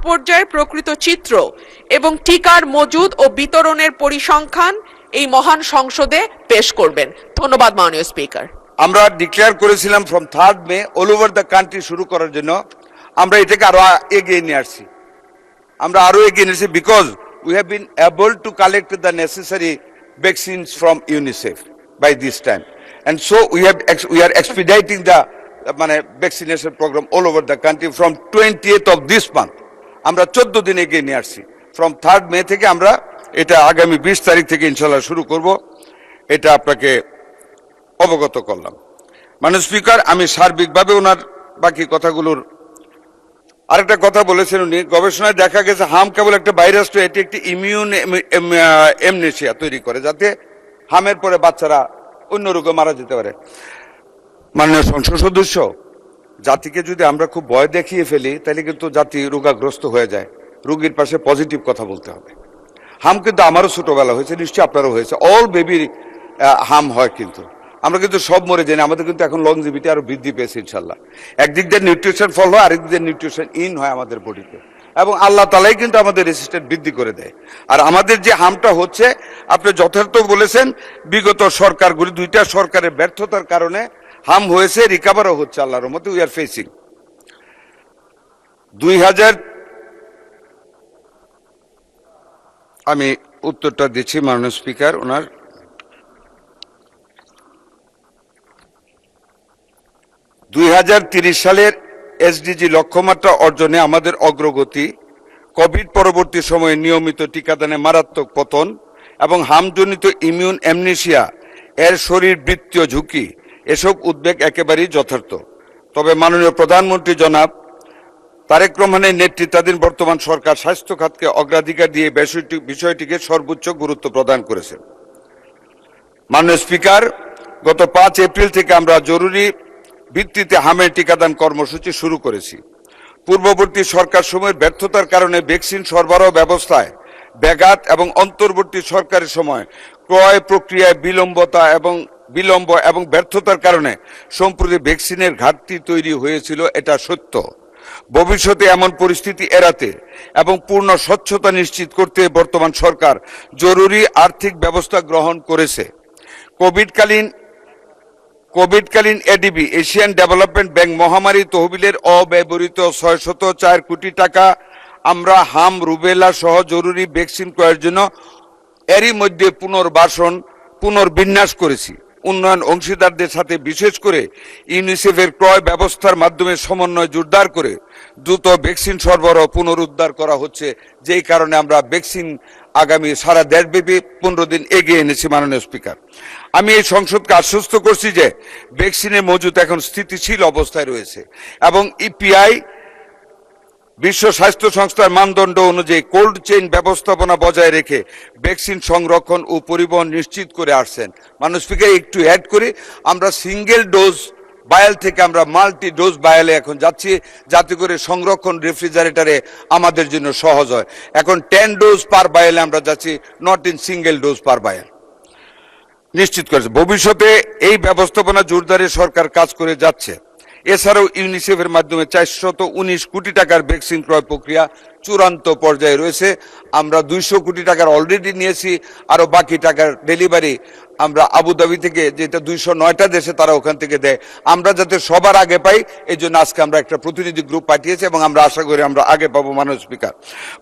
পর্যায়ের প্রকৃত চিত্র এবং টিকার মজুদ ও বিতরণের পরিসংখ্যান এই মহান সংসদে পেশ করবেন। ধন্যবাদ মাননীয় স্পিকার। আমরা ডিক্লেয়ার করেছিলাম from 3rd May all over the country শুরু করার জন্য। আমরা এটাকে আরো এগিয়ে নিয়ে আসছি। Because we have been able to collect the necessary vaccines from UNICEF by this time, and so we are expediting the vaccination program all over the country from 20th of this month. আমরা 14 দিন এগিয়ে নিয়ে আসছি। From 3rd মে থেকে আমরা এটা আগামী 20 তারিখ থেকে ইনশাআল্লাহ শুরু করব। এটা আপনাকে অবগত করলাম। মাননীয় স্পিকার, আমি সার্বিকভাবে ওনার বাকি কথাগুলোর আরেকটা কথা বলেছেন উনি, গবেষণায় দেখা গেছে হাম কেবল একটা ভাইরাস তো এটি একটি ইমিউন এমনেশিয়া তৈরি করে, যাতে হামের পরে বাচ্চারা অন্য রোগে মারা যেতে পারে। মাননীয় সংসদ সদস্য, জাতিকে যদি আমরা খুব ভয় দেখিয়ে ফেলি তাহলে কিন্তু জাতি রোগাগ্রস্ত হয়ে যায়। রোগীর পাশে পজিটিভ কথা বলতে হবে। হাম কিন্তু আমারও ছোটবেলা হয়েছে, নিশ্চয়ই আপনারও হয়েছে। অল বেবি হাম হয়, কিন্তু আমরা কিন্তু সব মরে যাই। আমাদের কিন্তু এখন লংজিভিটি আরো বৃদ্ধি পেয়েছে ইনশাল্লাহ। একদিক দিয়ে নিউট্রিশন ফল হয়, আরেক দিয়ে নিউট্রিশন ইন হয় আমাদের বডিতে, এবং আল্লাহ তালাই কিন্তু আমাদের রেসিস্ট্যান্ট বৃদ্ধি করে দেয়। আর আমাদের যে হামটা হচ্ছে, আপনি যথার্থ বলেছেন, বিগত সরকারগুলি, দুইটা সরকারের ব্যর্থতার কারণে হাম হয়েছে, রিকাভারও হচ্ছে আল্লাহর রহমতে। উই আর ফেসিং 2000, আমি উত্তরটা দিচ্ছি মাননীয় স্পিকার ওনার। 2030 সালের এসডিজি লক্ষ্যমাত্রা অর্জনে আমাদের অগ্রগতি, কোভিড পরবর্তী সময়ে নিয়মিত টিকাদানে মারাত্মক পতন এবং হামজনিত ইমিউন অ্যামনেশিয়া এর শরীরবৃত্তীয় ঝুঁকি, এসব উদ্বেগ একেবারেই যথার্থ। তবে মাননীয় প্রধানমন্ত্রী জনাব তারেক রহমানের নেতৃত্বাধীন বর্তমান সরকার স্বাস্থ্য খাতকে অগ্রাধিকার দিয়ে বিষয়টিকে সর্বোচ্চ গুরুত্ব প্রদান করেছে। মাননীয় স্পিকার, গত 5 এপ্রিল থেকে আমরা জরুরি ভিত্তিতে হামের টিকাদান কর্মসূচি শুরু করেছি। পূর্ববর্তী সরকার সময়ের ব্যর্থতার কারণে ভ্যাকসিন সরবরাহ ব্যবস্থায় ব্যাঘাত এবং অন্তর্বর্তী সরকারের সময় ক্রয় প্রক্রিয়ায় বিলম্ব এবং ব্যর্থতার কারণে সম্প্রতি ভ্যাকসিনের ঘাটতি তৈরি হয়েছিল, এটা সত্য। ভবিষ্যতে এমন পরিস্থিতি এড়াতে এবং পূর্ণ স্বচ্ছতা নিশ্চিত করতে বর্তমান সরকার জরুরি আর্থিক ব্যবস্থা গ্রহণ করেছে। কোভিডকালীন এডিবি, এশিয়ান ডেভেলপমেন্ট ব্যাংক মহামারী তহবিলের অব্যবহৃত 604 কোটি টাকা আমরা হাম, রুবেলা সহ জরুরি ভ্যাকসিন ক্রয়ের জন্য এরই মধ্যে পুনর্বিন্যাস করেছি। উন্নয়ন অংশীদারদের সাথে বিশেষ করে ইউনিসেফের ক্রয় ব্যবস্থার মাধ্যমে সমন্বয় জোরদার করে দ্রুত ভ্যাকসিন সরবরাহ পুনরুদ্ধার করা হচ্ছে, যেই কারণে আমরা ভ্যাকসিন আগামী সারা দেশব্যাপী 15 দিন এগিয়ে এনেছি। মাননীয় স্পিকার, আমি এই সংসদকে আশ্বস্ত করছি যে ভ্যাকসিনের মজুদ এখন স্থিতিশীল অবস্থায় রয়েছে এবং ইপিআই বিশ্ব স্বাস্থ্য সংস্থার মানদণ্ড অনুযায়ী কোল্ড চেইন ব্যবস্থাপনা বজায় রেখে ভ্যাকসিন সংরক্ষণ ও পরিবহন নিশ্চিত করে আসছেন। মাননীয় স্পিকার, একটু অ্যাড করি, আমরা সিঙ্গেল ডোজ বায়াল থেকে আমরা মাল্টি ডোজ বায়ালে এখন যাচ্ছি, যাতে করে সংরক্ষণ রেফ্রিজারেটরে আমাদের জন্য সহজ হয়। এখন 10 ডোজ পার বায়ালে আমরা যাচ্ছি, not in single dose per bowel নিশ্চিত করেছে। ভবিষ্যতে এই ব্যবস্থাপনা জোরদারে সরকার কাজ করে যাচ্ছে। এছাড়াও ইউনিসেফের মাধ্যমে 419 কোটি টাকার ভ্যাকসিন ক্রয় প্রক্রিয়া চূড়ান্ত পর্যায়ে রয়েছে। আমরা 200 কোটি টাকার অলরেডি নিয়েছি, আরো বাকি টাকার ডেলিভারি আমরা আবুধাবি থেকে, যেটা 209টা দেশে তারা ওখান থেকে দেয়, আমরা যাতে সবার আগে পাই এই জন্য আজকে আমরা একটা প্রতিনিধি গ্রুপ পাঠিয়েছি এবং আমরা আশা করি আমরা আগে পাবো। মাননীয় স্পিকার,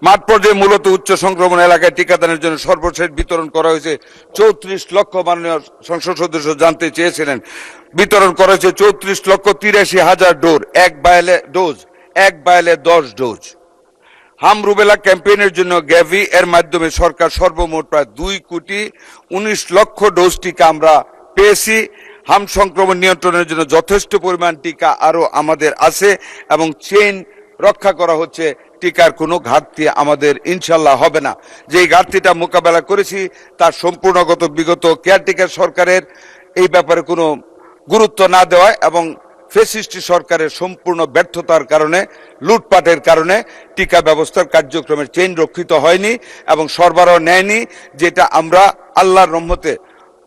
মাঠ পর্যায়ে মূলত উচ্চ সংক্রমণ এলাকায় টিকাদানের জন্য সর্বশেষ বিতরণ করা হয়েছে 34 লক্ষ, মাননীয় সংসদ সদস্য জানতে চেয়েছিলেন, বিতরণ করা হয়েছে 34,83,000 ডোজ, এক বায়ালে 10 ডোজ। হাম রুবেলা ক্যাম্পেইনের জন্য গ্যাভি এর মাধ্যমে সরকার সর্বমোট প্রায় 2,19,00,000 ডোজ টিকা আমরা পেয়েছি। হাম সংক্রমণ নিয়ন্ত্রণের জন্য যথেষ্ট পরিমাণ টিকা আরো আমাদের আছে এবং চেইন রক্ষা করা হচ্ছে। টিকার কোনো ঘাটতি আমাদের ইনশাল্লাহ হবে না। যে ঘাটতিটা মোকাবেলা করেছি তার সম্পূর্ণগত বিগত কেয়ারটেকার সরকারের এই ব্যাপারে কোনো গুরুত্ব না দেওয়া এবং ফ্যাসিস্ট সরকারের সম্পূর্ণ ব্যর্থতার কারণে, লুটপাটের কারণে টিকা ব্যবস্থার কার্যক্রমের চেইন রক্ষিত হয়নি এবং সরবরাহ নেয়নি, যেটা আমরা আল্লাহর রহমতে,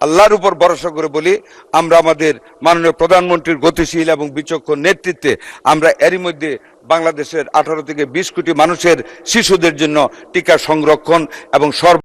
আল্লাহর উপর ভরসা করে বলি, আমরা আমাদের মাননীয় প্রধানমন্ত্রীর গতিশীল এবং বিচক্ষণ নেতৃত্বে আমরা এরই মধ্যে বাংলাদেশের 18 থেকে 20 কোটি মানুষের শিশুদের জন্য টিকা সংরক্ষণ এবং